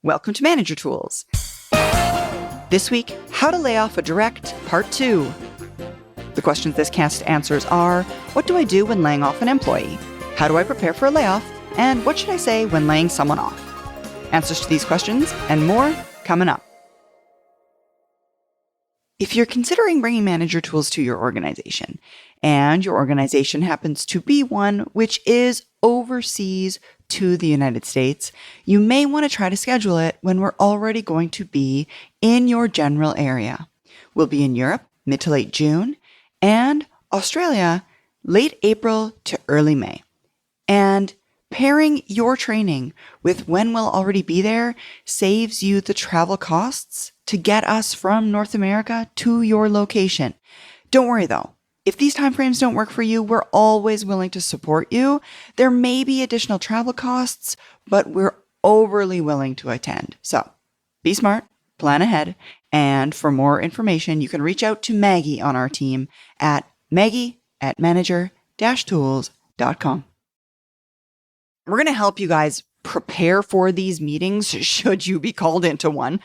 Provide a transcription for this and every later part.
Welcome to Manager Tools. This week, how to lay off a direct, part 2. The questions this cast answers are, what do I do when laying off an employee? How do I prepare for a layoff? And what should I say when laying someone off? Answers to these questions and more coming up. If you're considering bringing Manager Tools to your organization, and your organization happens to be one which is overseas to the United States, you may want to try to schedule it when we're already going to be in your general area. We'll be in Europe mid to late June and Australia late April to early May. And pairing your training with when we'll already be there saves you the travel costs to get us from North America to your location. Don't worry though. If these timeframes don't work for you, we're always willing to support you. There may be additional travel costs, but we're overly willing to attend. So be smart, plan ahead, and for more information, you can reach out to Maggie on our team at maggie@manager-tools.com. We're going to help you guys prepare for these meetings should you be called into one.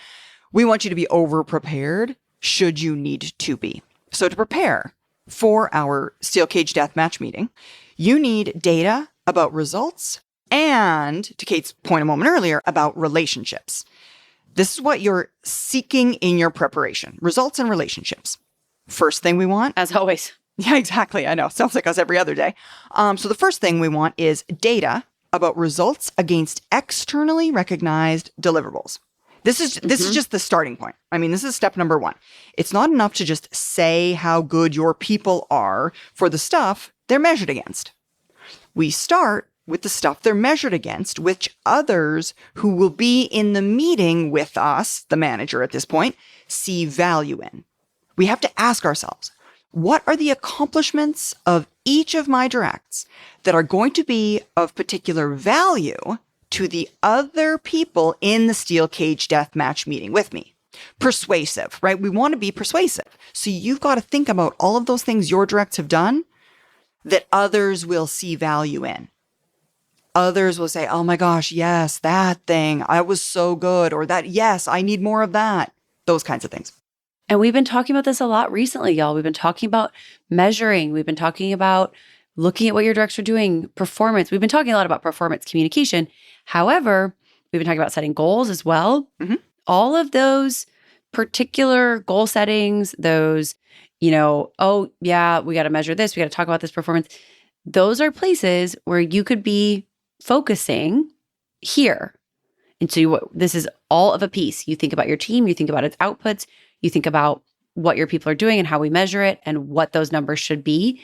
We want you to be over-prepared should you need to be. So to prepare for our Steel Cage Deathmatch meeting, you need data about results and, to Kate's point a moment earlier, about relationships. This is what you're seeking in your preparation, results and relationships. First thing we want, as always. Yeah, exactly. I know. Sounds like us every other day. So the first thing we want is data about results against externally recognized deliverables. This is just the starting point. I mean, this is step number 1. It's not enough to just say how good your people are for the stuff they're measured against. We start with the stuff they're measured against, which others who will be in the meeting with us, the manager at this point, see value in. We have to ask ourselves, what are the accomplishments of each of my directs that are going to be of particular value to the other people in the Steel Cage Deathmatch meeting with me? Persuasive, right? We want to be persuasive. So you've got to think about all of those things your directs have done that others will see value in. Others will say, oh my gosh, yes, that thing, I was so good, or that, yes, I need more of that. Those kinds of things. And we've been talking about this a lot recently, y'all. We've been talking about measuring. We've been talking about looking at what your directs are doing, performance. We've been talking a lot about performance communication. However, we've been talking about setting goals as well. Mm-hmm. All of those particular goal settings, those, oh yeah, we got to measure this. We got to talk about this performance. Those are places where you could be focusing here. And so this is all of a piece. You think about your team, you think about its outputs, you think about what your people are doing and how we measure it and what those numbers should be.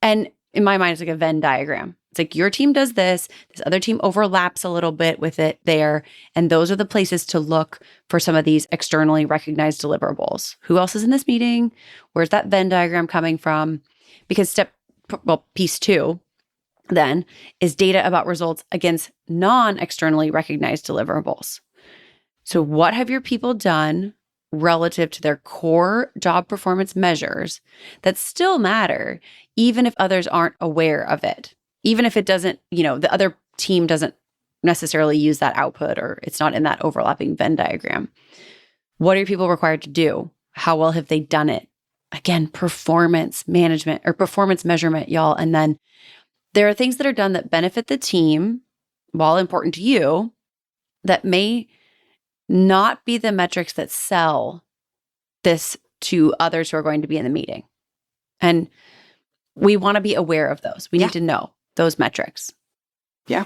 And in my mind, it's like a Venn diagram. It's like your team does this other team overlaps a little bit with it there. And those are the places to look for some of these externally recognized deliverables. Who else is in this meeting? Where's that Venn diagram coming from? Because piece 2 then is data about results against non-externally recognized deliverables. So what have your people done relative to their core job performance measures that still matter, even if others aren't aware of it? Even if it doesn't, the other team doesn't necessarily use that output or it's not in that overlapping Venn diagram. What are your people required to do? How well have they done it? Again, performance management or performance measurement, y'all. And then there are things that are done that benefit the team while important to you that may not be the metrics that sell this to others who are going to be in the meeting. And we want to be aware of those. We need to know those metrics. Yeah.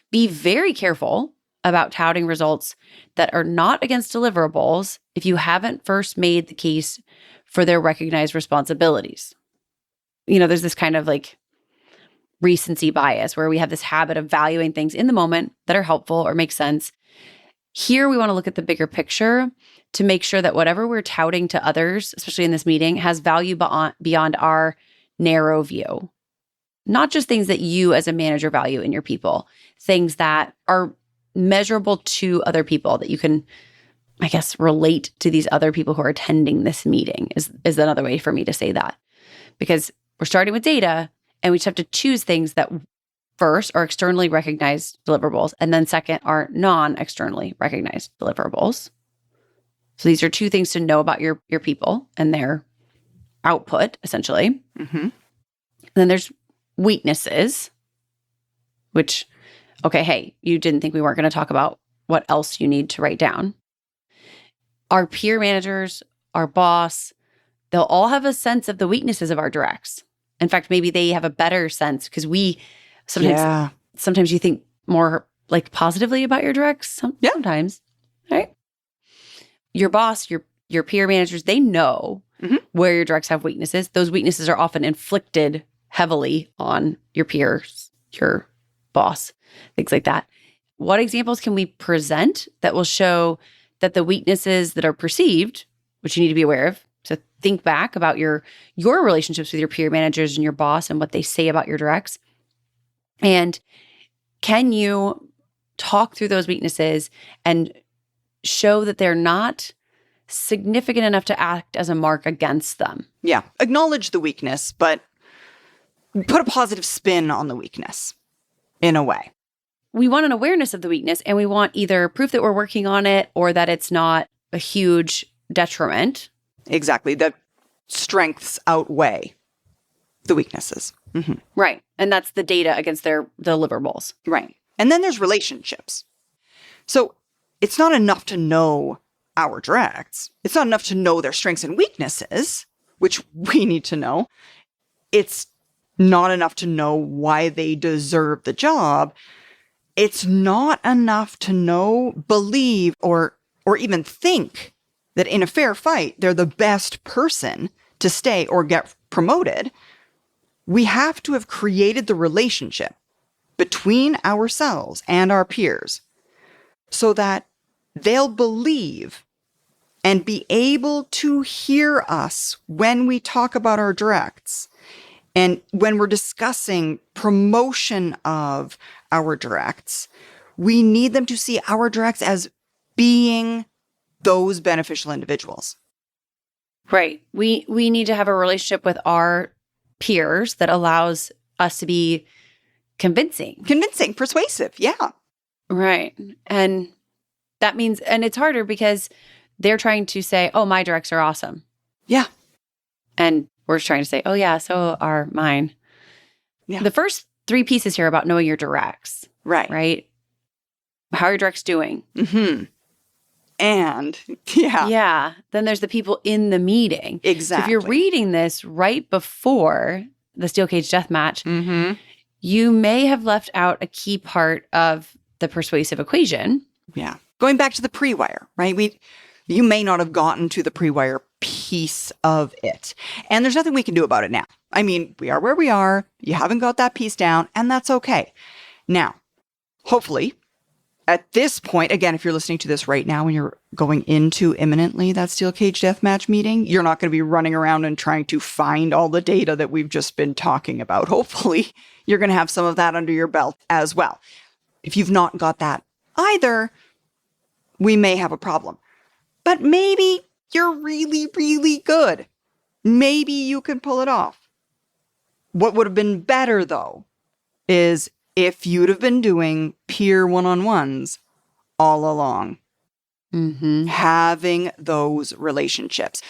Be very careful about touting results that are not against deliverables if you haven't first made the case for their recognized responsibilities. There's this kind of like recency bias where we have this habit of valuing things in the moment that are helpful or make sense. Here, we want to look at the bigger picture to make sure that whatever we're touting to others, especially in this meeting, has value beyond our narrow view. Not just things that you as a manager value in your people, things that are measurable to other people that you can, I guess, relate to these other people who are attending this meeting is another way for me to say that. Because we're starting with data and we just have to choose things that first are externally recognized deliverables, and then second are non-externally recognized deliverables. So these are two things to know about your people and their output, essentially. Mm-hmm. Then there's weaknesses, which, okay, hey, you didn't think we weren't going to talk about what else you need to write down. Our peer managers, our boss, they'll all have a sense of the weaknesses of our directs. In fact, maybe they have a better sense because we sometimes you think more like positively about your directs. Sometimes, right? Your boss, your peer managers, they know where your directs have weaknesses. Those weaknesses are often inflicted heavily on your peers, your boss, things like that. What examples can we present that will show that the weaknesses that are perceived, which you need to be aware of, so think back about your relationships with your peer managers and your boss and what they say about your directs. And can you talk through those weaknesses and show that they're not significant enough to act as a mark against them? Yeah. Acknowledge the weakness, but put a positive spin on the weakness in a way. We want an awareness of the weakness, and we want either proof that we're working on it or that it's not a huge detriment. Exactly. The strengths outweigh the weaknesses. Mm-hmm. Right. And that's the data against their deliverables. Right. And then there's relationships. So it's not enough to know our directs. It's not enough to know their strengths and weaknesses, which we need to know. It's not enough to know why they deserve the job. It's not enough to know, believe, or even think that in a fair fight, they're the best person to stay or get promoted. We have to have created the relationship between ourselves and our peers so that they'll believe and be able to hear us when we talk about our directs and when we're discussing promotion of our directs. We need them to see our directs as being those beneficial individuals. Right. We need to have a relationship with our peers that allows us to be convincing, persuasive. Yeah. Right. And that means, and it's harder because they're trying to say, oh, my directs are awesome. Yeah. And we're trying to say, oh yeah, so are mine. Yeah. The first three pieces here about knowing your directs. Right. Right. How are your directs doing? Mm-hmm. And yeah. Then there's the people in the meeting. Exactly. So if you're reading this right before the steel cage death match, you may have left out a key part of the persuasive equation. Yeah. Going back to the pre-wire, right? You may not have gotten to the pre-wire piece of it. And there's nothing we can do about it now. I mean, we are where we are. You haven't got that piece down, and that's okay. Now, hopefully, at this point, again, if you're listening to this right now and you're going into imminently that steel cage deathmatch meeting, you're not going to be running around and trying to find all the data that we've just been talking about. Hopefully, you're going to have some of that under your belt as well. If you've not got that either, we may have a problem. But maybe you're really, really good. Maybe you can pull it off. What would have been better, though, is if you'd have been doing peer one-on-ones all along. Having those relationships.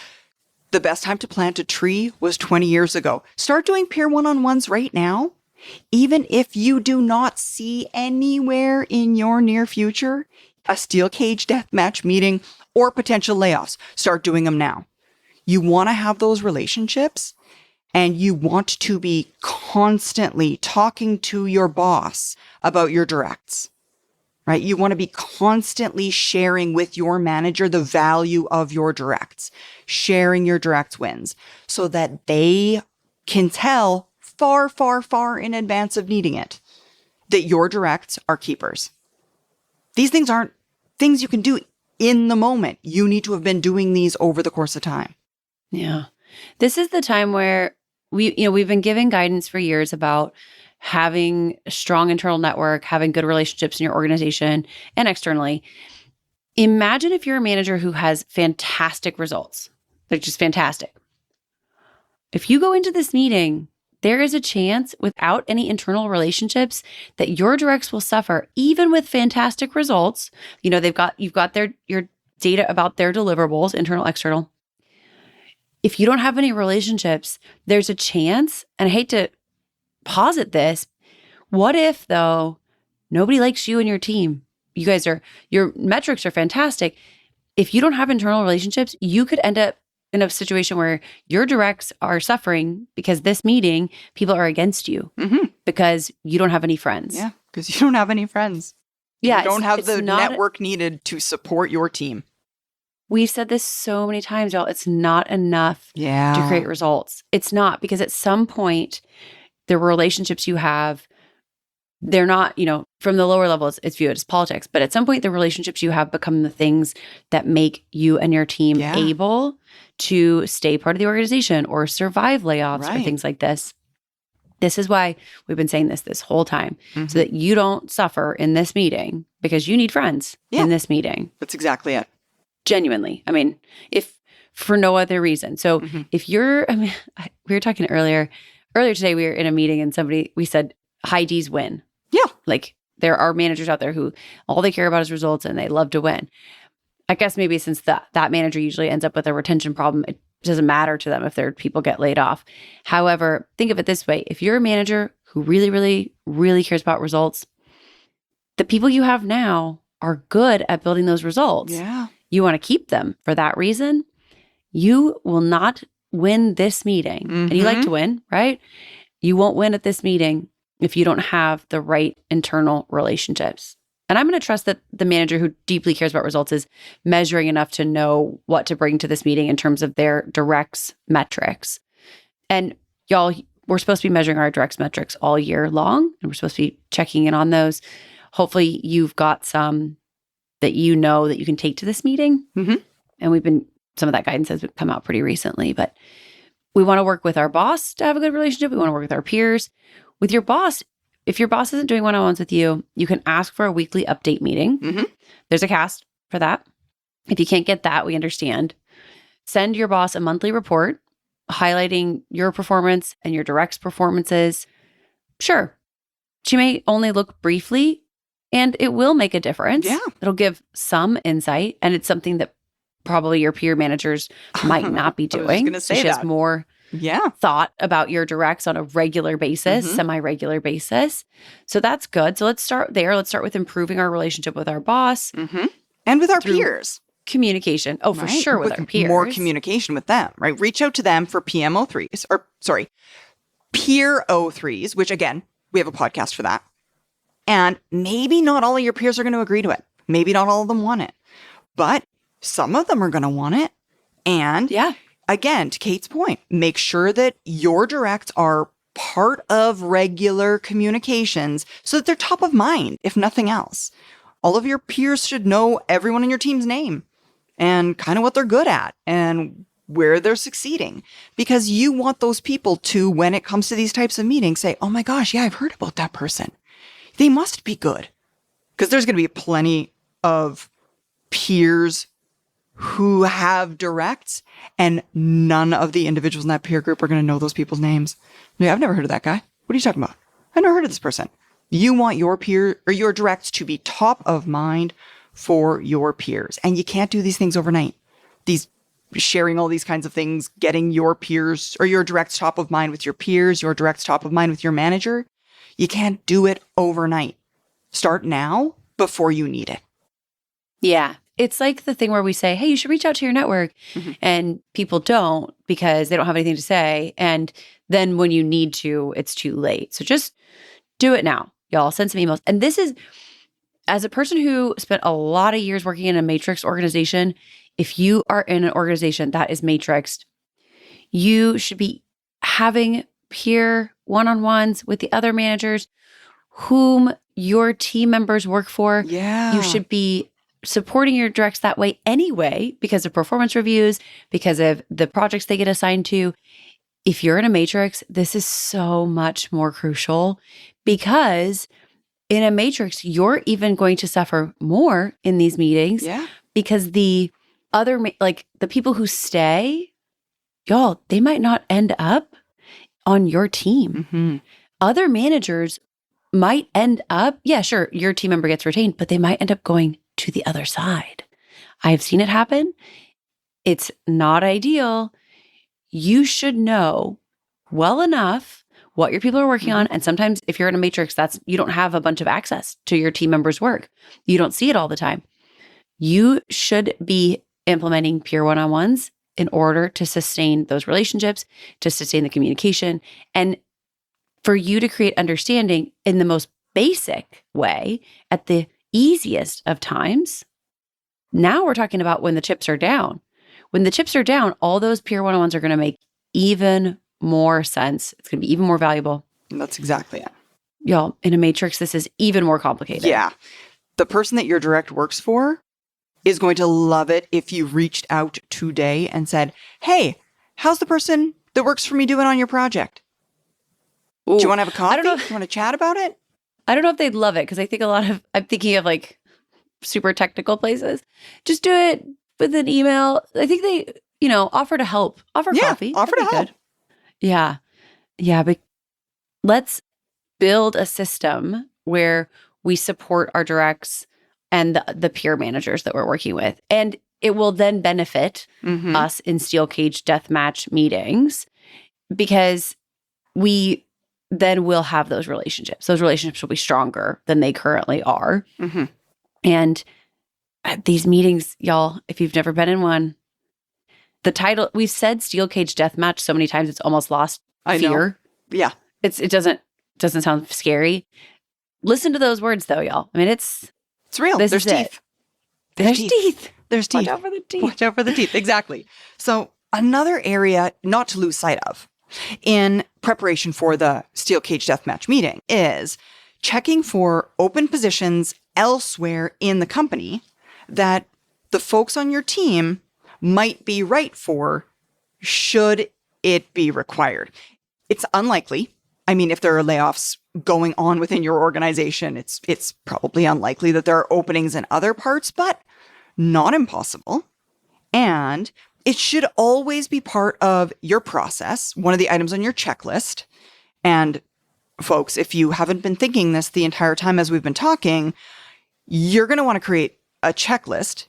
The best time to plant a tree was 20 years ago. Start doing peer one-on-ones right now. Even if you do not see anywhere in your near future a steel cage deathmatch meeting or potential layoffs, start doing them now. You want to have those relationships, and you want to be constantly talking to your boss about your directs, right? You want to be constantly sharing with your manager the value of your directs, sharing your directs wins so that they can tell far, far, far in advance of needing it that your directs are keepers. These things aren't things you can do in the moment. You need to have been doing these over the course of time. Yeah. This is the time where we've been giving guidance for years about having a strong internal network, having good relationships in your organization and externally. Imagine if you're a manager who has fantastic results, like just fantastic. If you go into this meeting there is a chance without any internal relationships that your directs will suffer, even with fantastic results. You know, you've got your data about their deliverables, internal, external. If you don't have any relationships, there's a chance, and I hate to posit this, what if though nobody likes you and your team? Your metrics are fantastic. If you don't have internal relationships, you could end up in a situation where your directs are suffering because this meeting, people are against you because you don't have any friends. Yeah, because you don't have any friends. Yeah, you don't have the network needed to support your team. We've said this so many times, y'all. It's not enough to create results. It's not, because at some point, the relationships you have, they're not, from the lower levels, it's viewed as politics. But at some point, the relationships you have become the things that make you and your team able to stay part of the organization or survive layoffs or things like this. This is why we've been saying this whole time, so that you don't suffer in this meeting, because you need friends in this meeting. That's exactly it. Genuinely. I mean, if for no other reason. So if we were talking earlier today, we were in a meeting and we said, high D's win. Yeah. Like, there are managers out there who all they care about is results and they love to win. I guess maybe since that manager usually ends up with a retention problem, it doesn't matter to them if their people get laid off. However, think of it this way. If you're a manager who really, really, really cares about results, the people you have now are good at building those results. Yeah. You want to keep them for that reason. You will not win this meeting. And you like to win, right? You won't win at this meeting if you don't have the right internal relationships. And I'm going to trust that the manager who deeply cares about results is measuring enough to know what to bring to this meeting in terms of their directs metrics. And y'all, we're supposed to be measuring our directs metrics all year long, and we're supposed to be checking in on those. Hopefully you've got some that you know that you can take to this meeting. And some of that guidance has come out pretty recently, but we want to work with our boss to have a good relationship. We want to work with our peers. With your boss, if your boss isn't doing one-on-ones with you, you can ask for a weekly update meeting. There's a CAST for that. If you can't get that, we understand. Send your boss a monthly report highlighting your performance and your direct's performances. Sure, she may only look briefly, and it will make a difference. Yeah. It'll give some insight, and it's something that probably your peer managers might not be doing. I was going to say she that. has more thought about your directs on a regular basis, semi-regular basis. So that's good. So let's start there. Let's start with improving our relationship with our boss. And with our peers. Communication. Oh, for sure, with our peers. More communication with them, right? Reach out to them for peer O3s, which again, we have a podcast for that. And maybe not all of your peers are going to agree to it. Maybe not all of them want it. But some of them are going to want it. And again, to Kate's point, make sure that your directs are part of regular communications so that they're top of mind, if nothing else. All of your peers should know everyone in your team's name and kind of what they're good at and where they're succeeding. Because you want those people to, when it comes to these types of meetings, say, oh my gosh, yeah, I've heard about that person. They must be good. Because there's going to be plenty of peers who have directs, and none of the individuals in that peer group are going to know those people's names. Yeah, I've never heard of that guy. What are you talking about? I've never heard of this person. You want your peer or your directs to be top of mind for your peers. And you can't do these things overnight. These sharing all these kinds of things, getting your peers or your directs top of mind with your peers, your directs top of mind with your manager. You can't do it overnight. Start now before you need it. Yeah. It's like the thing where we say, hey, you should reach out to your network. And people don't because they don't have anything to say. And then when you need to, it's too late. So just do it now, y'all. Send some emails. And this is, as a person who spent a lot of years working in a matrix organization, if you are in an organization that is matrixed, you should be having peer one-on-ones with the other managers whom your team members work for. Yeah. You should be supporting your directs that way anyway, because of performance reviews, because of the projects they get assigned to. If you're in a matrix, this is so much more crucial, because in a matrix, you're even going to suffer more in these meetings because the other, the people who stay, y'all, they might not end up on your team. Other managers might end up, yeah, sure, your team member gets retained, but they might end up going to the other side. I've seen it happen. It's not ideal. You should know well enough what your people are working on. And sometimes if you're in a matrix, you don't have a bunch of access to your team members' work. You don't see it all the time. You should be implementing peer one-on-ones in order to sustain those relationships, to sustain the communication, and for you to create understanding in the most basic way at the easiest of times. Now we're talking about when the chips are down. When the chips are down, all those peer one-on-ones are going to make even more sense. It's going to be even more valuable. That's exactly it. Y'all, in a matrix, this is even more complicated. Yeah. The person that your direct works for is going to love it if you reached out today and said, hey, how's the person that works for me doing on your project? Ooh, Do you want to have a coffee? I don't know. Do you want to chat about it? I don't know if they'd love it because I think I'm thinking of like super technical places. Just do it with an email. I think they, offer to help. Offer coffee. Offer to help. Good. Yeah. Yeah. But let's build a system where we support our directs and the peer managers that we're working with. And it will then benefit us in steel cage deathmatch meetings because we then will have those relationships. Those relationships will be stronger than they currently are. And at these meetings, y'all, if you've never been in one, the title, we've said steel cage deathmatch so many times, it's almost lost fear. Yeah. It doesn't sound scary. Listen to those words though, y'all. I mean, it's real. There's teeth. There's teeth. There's teeth. Watch out for the teeth. Watch out for the teeth. Exactly. So another area not to lose sight of in preparation for the steel cage deathmatch meeting is checking for open positions elsewhere in the company that the folks on your team might be right for should it be required. It's unlikely. I mean, if there are layoffs going on within your organization, it's probably unlikely that there are openings in other parts, but not impossible. And it should always be part of your process, one of the items on your checklist. And folks, if you haven't been thinking this the entire time as we've been talking, you're going to want to create a checklist.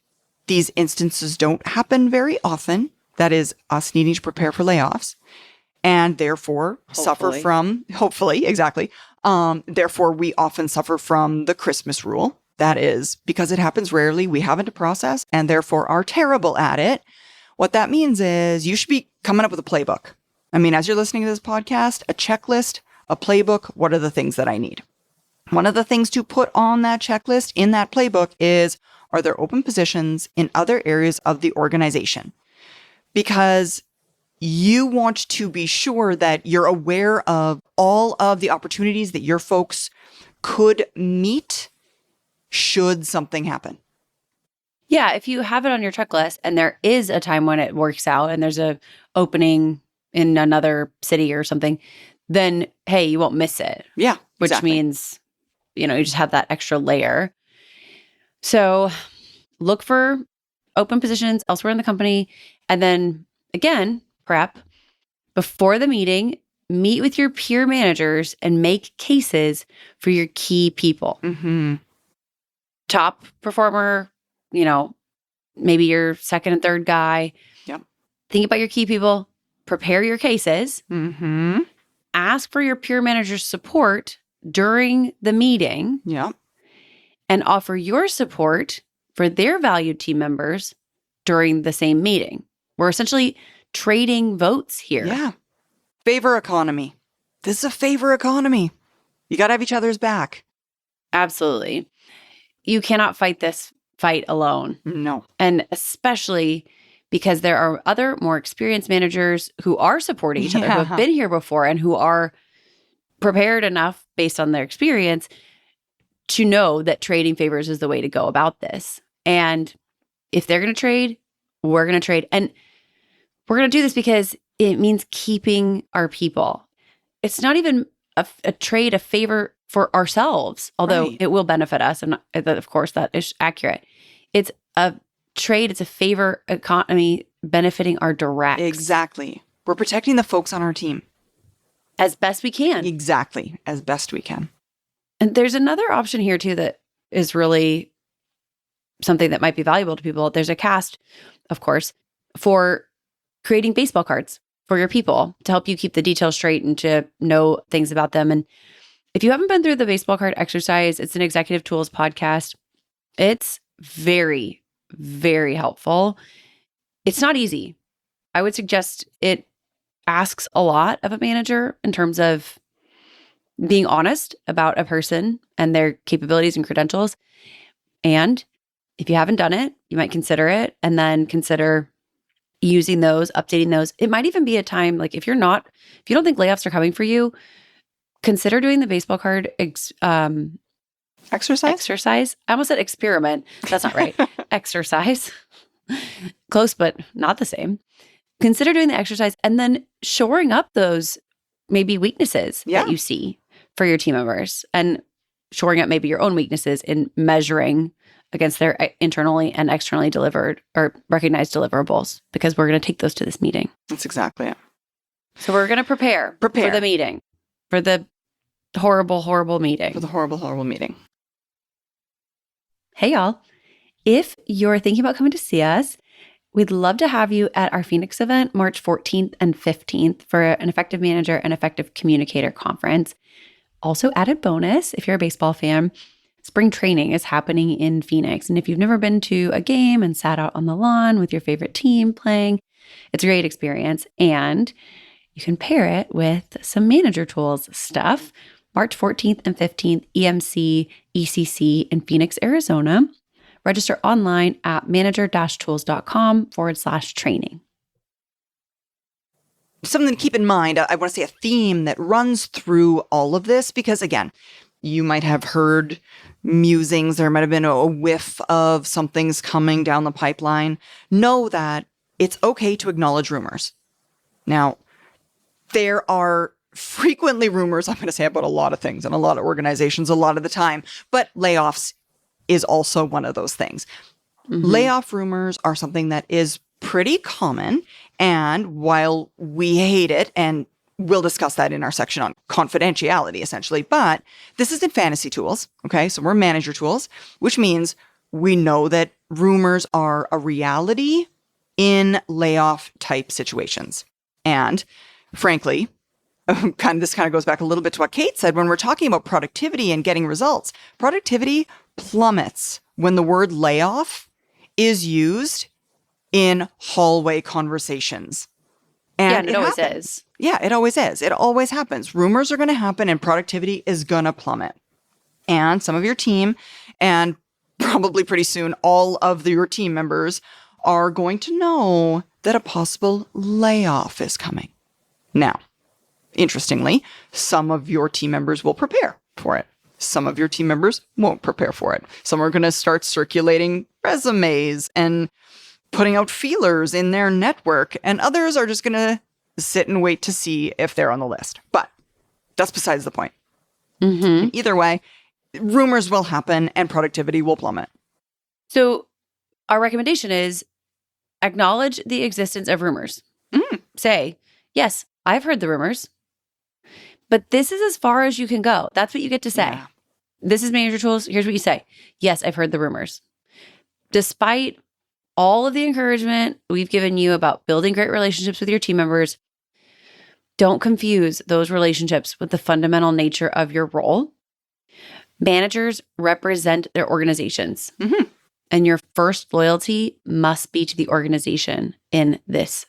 These instances don't happen very often. That is us needing to prepare for layoffs and therefore suffer from, hopefully, exactly. Therefore, we often suffer from the Christmas rule. That is because it happens rarely. We haven't a process and therefore are terrible at it. What that means is you should be coming up with a playbook. I mean, as you're listening to this podcast, a checklist, a playbook, what are the things that I need? One of the things to put on that checklist in that playbook is, are there open positions in other areas of the organization? Because you want to be sure that you're aware of all of the opportunities that your folks could meet should something happen. Yeah, if you have it on your checklist and there is a time when it works out and there's a opening in another city or something, then hey, you won't miss it. Yeah, which means, you just have that extra layer. So look for open positions elsewhere in the company. And then again, prep before the meeting, meet with your peer managers and make cases for your key people. Top performer, maybe your second and third guy. Yep. Think about your key people, prepare your cases, ask for your peer manager's support during the meeting. Yep. And offer your support for their valued team members during the same meeting. We're essentially trading votes here. Yeah. Favor economy. This is a favor economy. You got to have each other's back. Absolutely. You cannot fight this fight alone. No. And especially because there are other more experienced managers who are supporting each other, who have been here before and who are prepared enough based on their experience to know that trading favors is the way to go about this. And if they're going to trade, we're going to trade. And we're going to do this because it means keeping our people. It's not even a trade, a favor for ourselves, although it will benefit us. And of course, that is accurate. It's a trade. It's a favor economy benefiting our directs. Exactly. We're protecting the folks on our team. as best we can. Exactly. As best we can. And there's another option here too that is really something that might be valuable to people. There's a cast, of course, for creating baseball cards for your people to help you keep the details straight and to know things about them. And if you haven't been through the baseball card exercise, it's an executive tools podcast. It's very, very helpful. It's not easy. I would suggest it asks a lot of a manager in terms of being honest about a person and their capabilities and credentials. And if you haven't done it, you might consider it and then consider using those, updating those. It might even be a time, like if you don't think layoffs are coming for you, consider doing the baseball card exercise. I almost said experiment. That's not right. Exercise. Close, but not the same. Consider doing the exercise and then shoring up those maybe weaknesses that you see for your team members and shoring up maybe your own weaknesses in measuring against their internally and externally delivered or recognized deliverables, because we're going to take those to this meeting. That's exactly it. So we're going to prepare for the meeting, for the horrible, horrible meeting. For the horrible, horrible meeting. Hey, y'all. If you're thinking about coming to see us, we'd love to have you at our Phoenix event, March 14th and 15th for an Effective Manager and Effective Communicator conference. Also, added bonus, if you're a baseball fan, spring training is happening in Phoenix. And if you've never been to a game and sat out on the lawn with your favorite team playing, it's a great experience. And you can pair it with some manager tools stuff. March 14th and 15th, EMC, ECC in Phoenix, Arizona. Register online at manager-tools.com/training. Something to keep in mind, I want to say a theme that runs through all of this, because again, you might have heard musings, there might have been a whiff of something's coming down the pipeline. Know that it's okay to acknowledge rumors. Now, there are frequently rumors, I'm going to say, about a lot of things and a lot of organizations a lot of the time, but layoffs is also one of those things. Mm-hmm. Layoff rumors are something that is pretty common. And while we hate it, and we'll discuss that in our section on confidentiality, essentially, but this isn't fantasy tools. Okay. So we're manager tools, which means we know that rumors are a reality in layoff type situations. And frankly, this kind of goes back a little bit to what Kate said when we're talking about productivity and getting results. Productivity plummets when the word layoff is used in hallway conversations. And it always is. Yeah, it always is. It always happens. Rumors are going to happen and productivity is going to plummet. And some of your team, and probably pretty soon all of your team members, are going to know that a possible layoff is coming. Now, interestingly, some of your team members will prepare for it. Some of your team members won't prepare for it. Some are going to start circulating resumes and putting out feelers in their network, and others are just going to sit and wait to see if they're on the list. But that's besides the point. Mm-hmm. Either way, rumors will happen and productivity will plummet. So our recommendation is acknowledge the existence of rumors. Say, yes, I've heard the rumors, but this is as far as you can go. That's what you get to say. Yeah. This is manager tools. Here's what you say. Yes, I've heard the rumors. Despite all of the encouragement we've given you about building great relationships with your team members, don't confuse those relationships with the fundamental nature of your role. Managers represent their organizations. Mm-hmm. And your first loyalty must be to the organization in this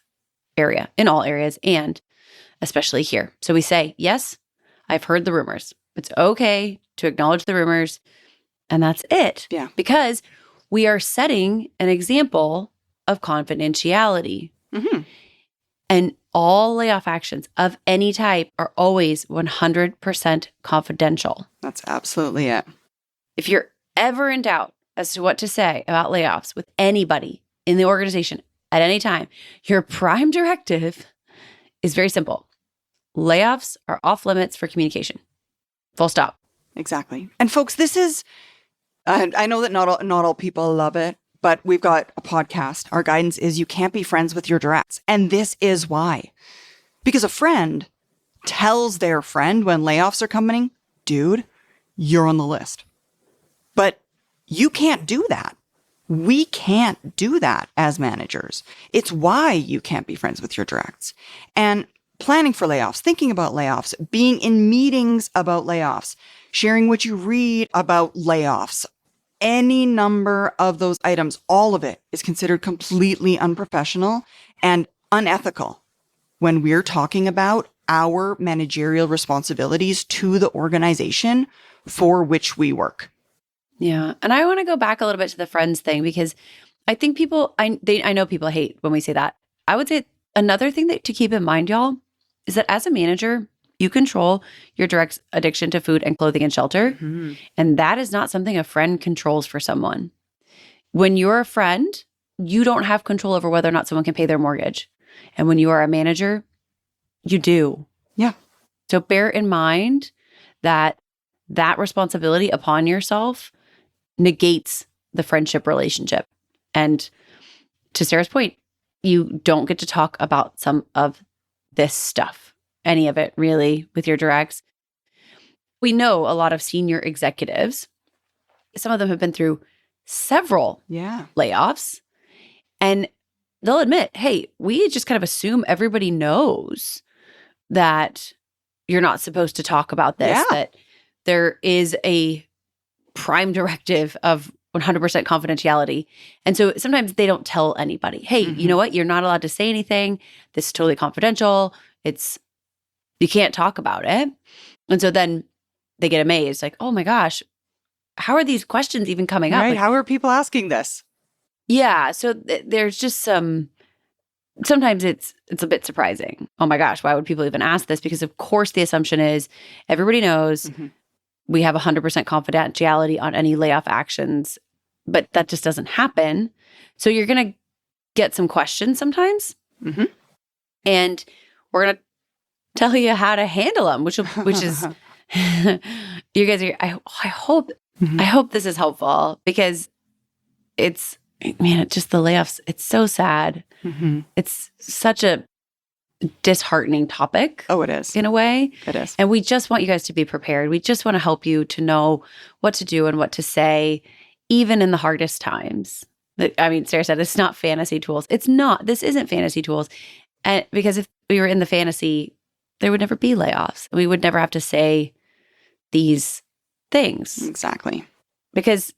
area, in all areas, and especially here. So we say, yes, I've heard the rumors. It's okay to acknowledge the rumors, and that's it. Yeah. Because we are setting an example of confidentiality. Mm-hmm. And all layoff actions of any type are always 100% confidential. That's absolutely it. If you're ever in doubt as to what to say about layoffs with anybody in the organization at any time, your prime directive is very simple. Layoffs are off limits for communication. Full stop. Exactly. And folks, this is, I know that not all people love it, but we've got a podcast. Our guidance is you can't be friends with your directs. And this is why. Because a friend tells their friend when layoffs are coming, dude, you're on the list. But you can't do that. We can't do that as managers. It's why you can't be friends with your directs. And planning for layoffs, thinking about layoffs, being in meetings about layoffs, sharing what you read about layoffs, any number of those items, all of it is considered completely unprofessional and unethical when we're talking about our managerial responsibilities to the organization for which we work. Yeah. And I want to go back a little bit to the friends thing because I think people, I know people hate when we say that. I would say another thing that to keep in mind, y'all, is that as a manager, you control your direct addiction to food and clothing and shelter. Mm-hmm. And that is not something a friend controls for someone. When you're a friend, you don't have control over whether or not someone can pay their mortgage. And when you are a manager, you do. Yeah. So bear in mind that responsibility upon yourself negates the friendship relationship. And to Sarah's point, you don't get to talk about some of this stuff, any of it really, with your directs. We know a lot of senior executives, some of them have been through several layoffs, and they'll admit, hey, we just kind of assume everybody knows that you're not supposed to talk about this, that there is a prime directive of 100% confidentiality. And so sometimes they don't tell anybody, hey, you know what? You're not allowed to say anything. This is totally confidential. You can't talk about it. And so then they get amazed, like, oh my gosh, how are these questions even coming up? Right. Like, How are people asking this? Yeah. So there's just sometimes it's a bit surprising. Oh my gosh, why would people even ask this? Because of course the assumption is everybody knows we have 100% confidentiality on any layoff actions, but that just doesn't happen. So you're going to get some questions sometimes. And we're going to tell you how to handle them, which is, you guys are, I hope this is helpful because it's just the layoffs. It's so sad. It's such a disheartening topic. Oh, it is. In a way. It is. And we just want you guys to be prepared. We just want to help you to know what to do and what to say, even in the hardest times. I mean, Sarah said it's not fantasy tools. It's not. This isn't fantasy tools. And because if we were in the fantasy, there would never be layoffs. We would never have to say these things. Exactly. Because,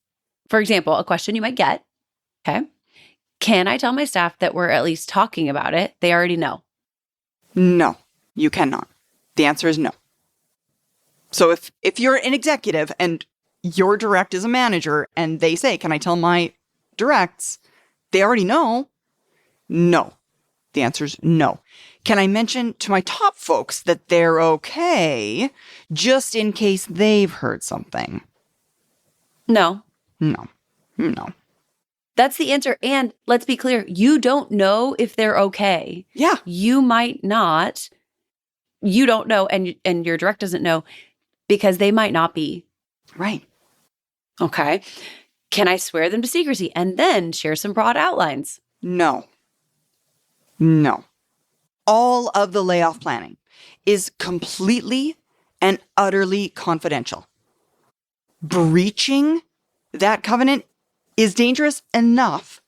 for example, a question you might get, okay, can I tell my staff that we're at least talking about it? They already know. No, you cannot. The answer is no. So if you're an executive and your direct is a manager and they say, can I tell my directs? They already know. No. The answer is no. Can I mention to my top folks that they're okay just in case they've heard something? No. No. No. That's the answer. And let's be clear, you don't know if they're okay. Yeah. You might not. You don't know, and your direct doesn't know because they might not be. Right. Okay. Can I swear them to secrecy and then share some broad outlines? No. No. All of the layoff planning is completely and utterly confidential. Breaching that covenant is dangerous enough.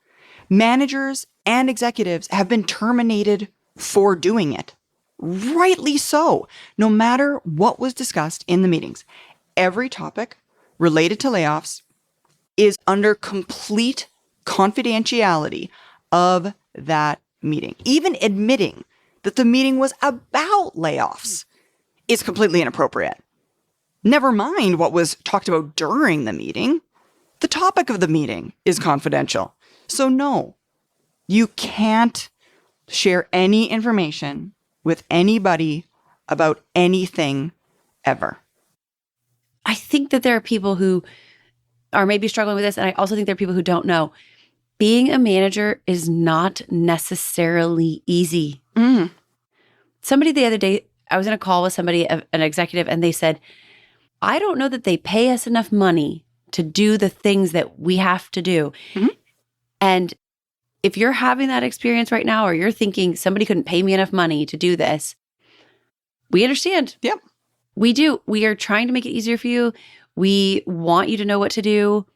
Managers and executives have been terminated for doing it. Rightly so. No matter what was discussed in the meetings, every topic related to layoffs is under complete confidentiality of that meeting. Even admitting that the meeting was about layoffs is completely inappropriate. Never mind what was talked about during the meeting. The topic of the meeting is confidential. So no, you can't share any information with anybody about anything ever. I think that there are people who are maybe struggling with this. And I also think there are people who don't know. Being a manager is not necessarily easy. Somebody the other day, I was in a call with somebody, an executive, and they said, I don't know that they pay us enough money to do the things that we have to do. And if you're having that experience right now, or you're thinking somebody couldn't pay me enough money to do this, We understand. Yep. We do. We are trying to make it easier for you. We want you to know what to do.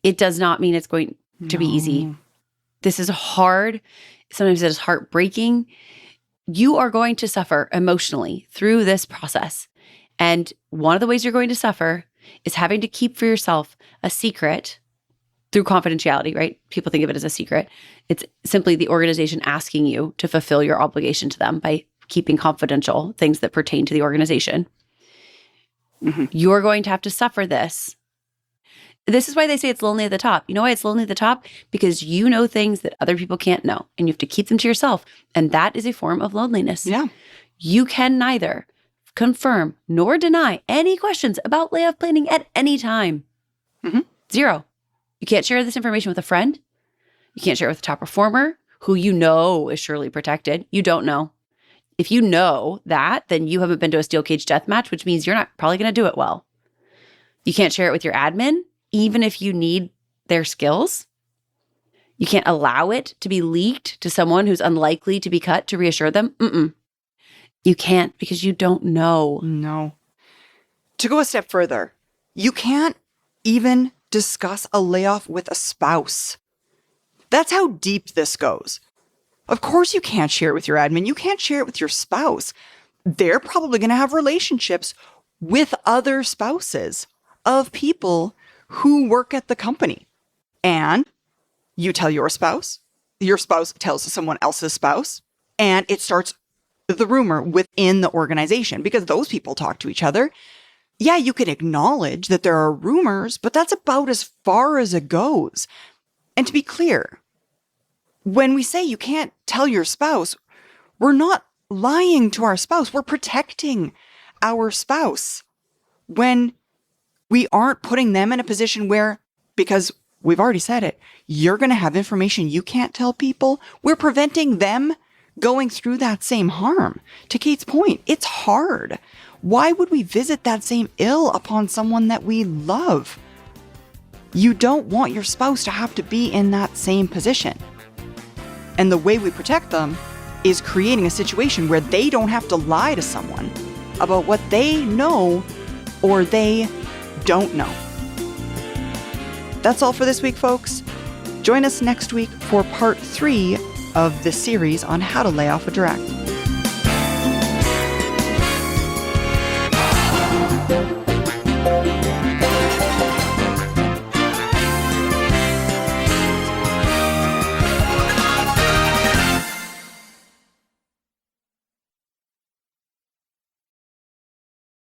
It does not mean it's going to be easy. This is hard. Sometimes it is heartbreaking. You are going to suffer emotionally through this process. And one of the ways you're going to suffer is having to keep for yourself a secret through confidentiality, right? People think of it as a secret. It's simply the organization asking you to fulfill your obligation to them by keeping confidential things that pertain to the organization. You're going to have to suffer this. This is why they say it's lonely at the top. You know why it's lonely at the top? Because you know things that other people can't know, and you have to keep them to yourself. And that is a form of loneliness. Yeah. You can neither confirm nor deny any questions about layoff planning at any time. Zero. You can't share this information with a friend. You can't share it with a top performer who you know is surely protected. You don't know. If you know that, then you haven't been to a steel cage death match, which means you're not probably going to do it well. You can't share it with your admin, even if you need their skills. You can't allow it to be leaked to someone who's unlikely to be cut to reassure them. You can't because you don't know. No. To go a step further, you can't even discuss a layoff with a spouse. That's how deep this goes. Of course you can't share it with your admin. You can't share it with your spouse. They're probably going to have relationships with other spouses of people who work at the company. And you tell your spouse tells someone else's spouse, and it starts the rumor within the organization because those people talk to each other. Yeah, you can acknowledge that there are rumors, but that's about as far as it goes. And to be clear, when we say you can't tell your spouse, we're not lying to our spouse. We're protecting our spouse when we aren't putting them in a position where, because we've already said it, you're going to have information you can't tell people. We're preventing them going through that same harm. To Kate's point, it's hard. Why would we visit that same ill upon someone that we love? You don't want your spouse to have to be in that same position. And the way we protect them is creating a situation where they don't have to lie to someone about what they know or they don't know. That's all for this week, folks. Join us next week for part 3 of this series on how to lay off a direct.